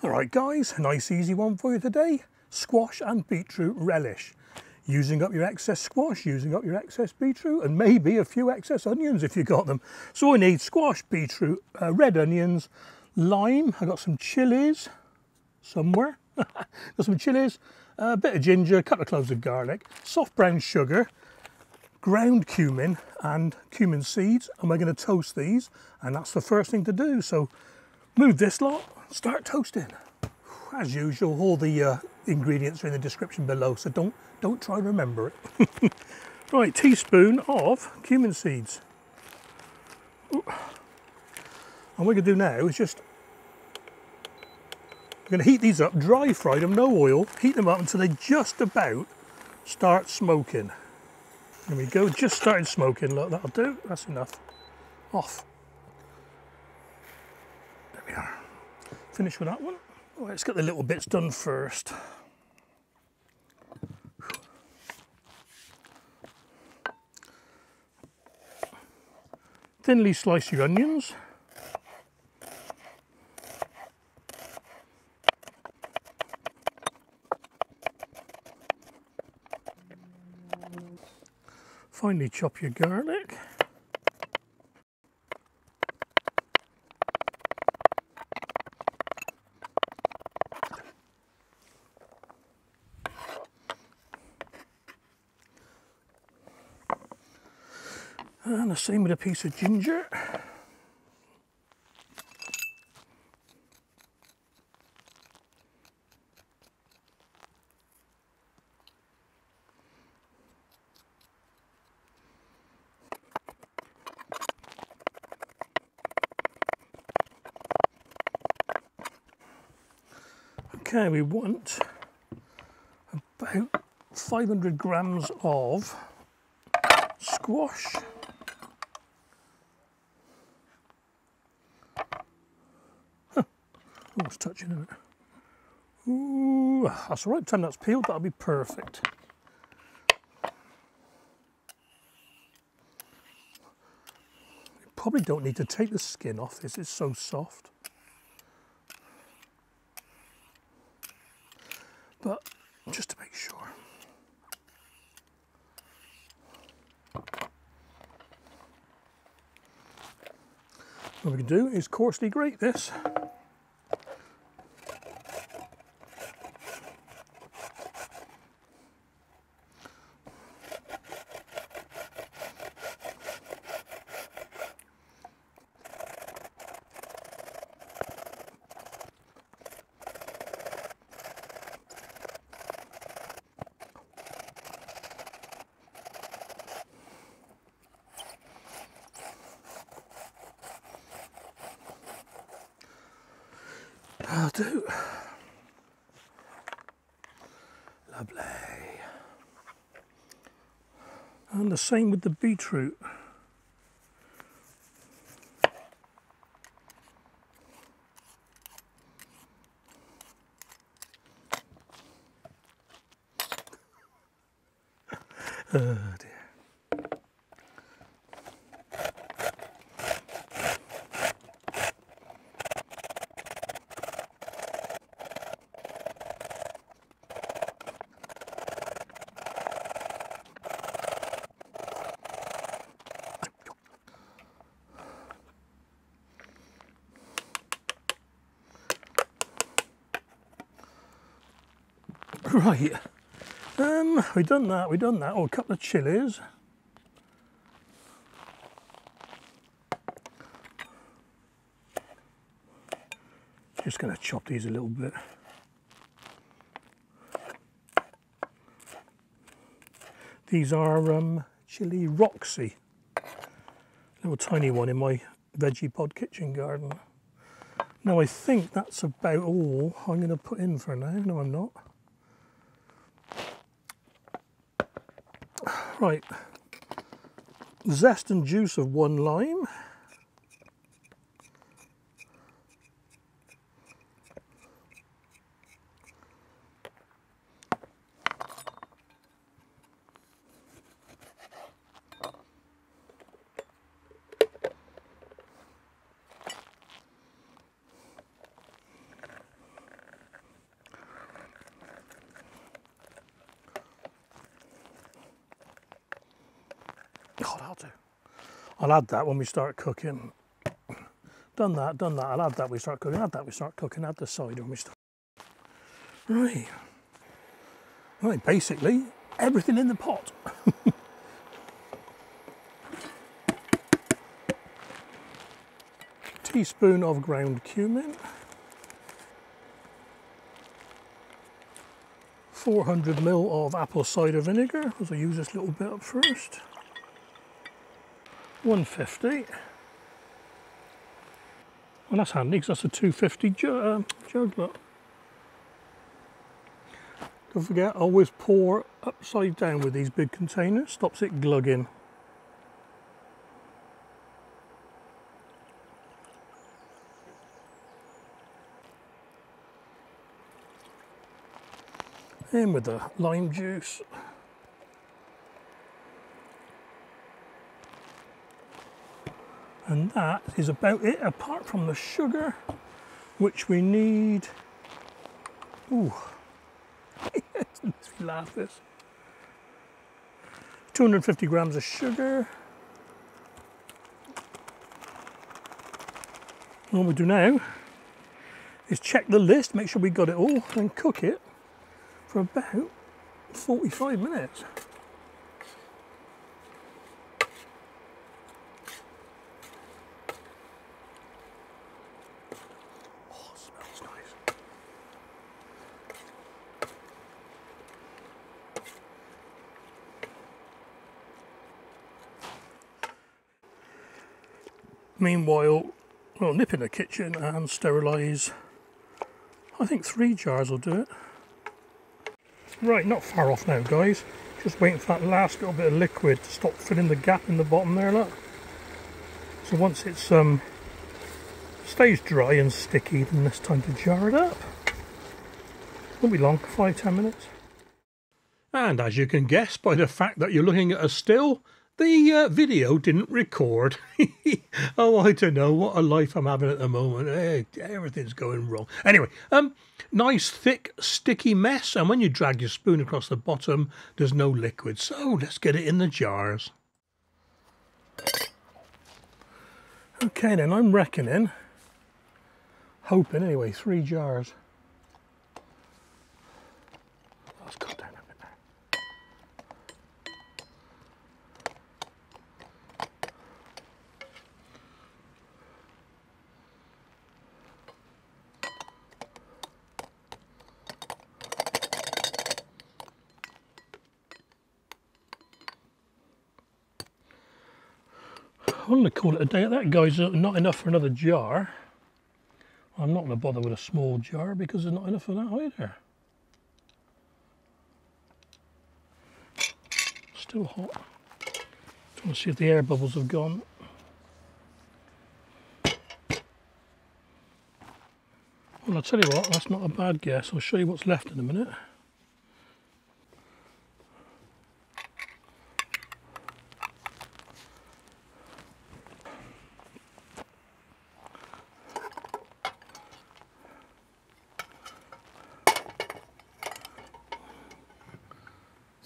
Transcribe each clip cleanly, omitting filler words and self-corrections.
Alright guys, a nice easy one for you today. Squash and beetroot relish. Using up your excess squash, using up your excess beetroot, and maybe a few excess onions if you got them. So I need squash, beetroot, red onions, lime, I got some chilies somewhere, got some chilies, a bit of ginger, a couple of cloves of garlic, soft brown sugar, ground cumin and cumin seeds, and we're going to toast these, and that's the first thing to do. So move this lot, start toasting. As usual, all the ingredients are in the description below, so don't try to remember it. Right, teaspoon of cumin seeds. Ooh. And what we're going to do now is just, we're going to heat these up, dry fry them, no oil, heat them up until they just about start smoking. There we go, just started smoking, look, that'll do, that's enough. Off. There we are. Finish with that one. Right, let's get the little bits done first. Thinly slice your onions. Finely chop your garlic. And the same with a piece of ginger. Okay, we want about 500 grams of squash. Almost touching it. Ooh, that's all right, time that's peeled, that'll be perfect. You probably don't need to take the skin off this, it's so soft. But just to make sure. What we can do is coarsely grate this. I'll do. Lovely. And the same with the beetroot. Oh dear. Right, we've done that, oh, a couple of chilies. Just going to chop these a little bit. These are chilli Roxy, little tiny one in my veggie pod kitchen garden. Now I think that's about all I'm going to put in for now. No, I'm not. Right, zest and juice of 1 lime. that'll do. I'll add that when we start cooking. Done that, I'll add that when we start cooking, add that when we start cooking, add the cider when we start. Right. Right, basically, everything in the pot. Teaspoon of ground cumin. 400 ml of apple cider vinegar, because I use this little bit up first. 150. Well, that's handy because that's a 250 jug, look. Don't forget, always pour upside down with these big containers, stops it glugging. In with the lime juice. And that is about it, apart from the sugar, which we need. Ooh, let's laugh this. 250 grams of sugar. And what we do now is check the list, make sure we got it all, and cook it for about 45 minutes. Oh, it smells nice. Meanwhile, I'll nip in the kitchen and sterilise. I think 3 jars will do it. Right, not far off now, guys. Just waiting for that last little bit of liquid to stop filling the gap in the bottom there, look. So once it's stays dry and sticky, then it's time to jar it up. Won't be long, 5-10 minutes. And as you can guess by the fact that you're looking at a still, the video didn't record. Oh, I don't know what a life I'm having at the moment. Everything's going wrong. Anyway, nice thick sticky mess, and when you drag your spoon across the bottom there's no liquid, so let's get it in the jars. Okay then, I'm reckoning, hoping anyway, 3 jars. Let's cut down a bit now. I'm going to call it a day at that, guys. Not enough for another jar. I'm not going to bother with a small jar because there's not enough of that either. Still hot. Just want to see if the air bubbles have gone. Well, I'll tell you what, that's not a bad guess. I'll show you what's left in a minute.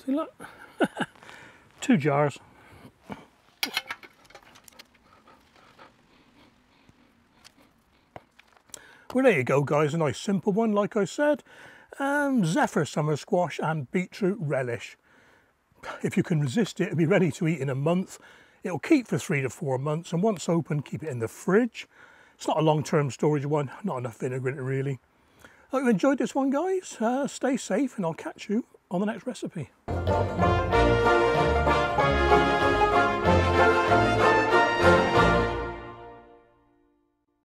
See, look, 2 jars. Well, there you go, guys, a nice simple one, like I said. Zephyr summer squash and beetroot relish. If you can resist it, it'll be ready to eat in a month. It'll keep for 3 to 4 months, and once open, keep it in the fridge. It's not a long-term storage one, not enough vinegar in it really. Hope you enjoyed this one, guys. Stay safe, and I'll catch you on the next recipe.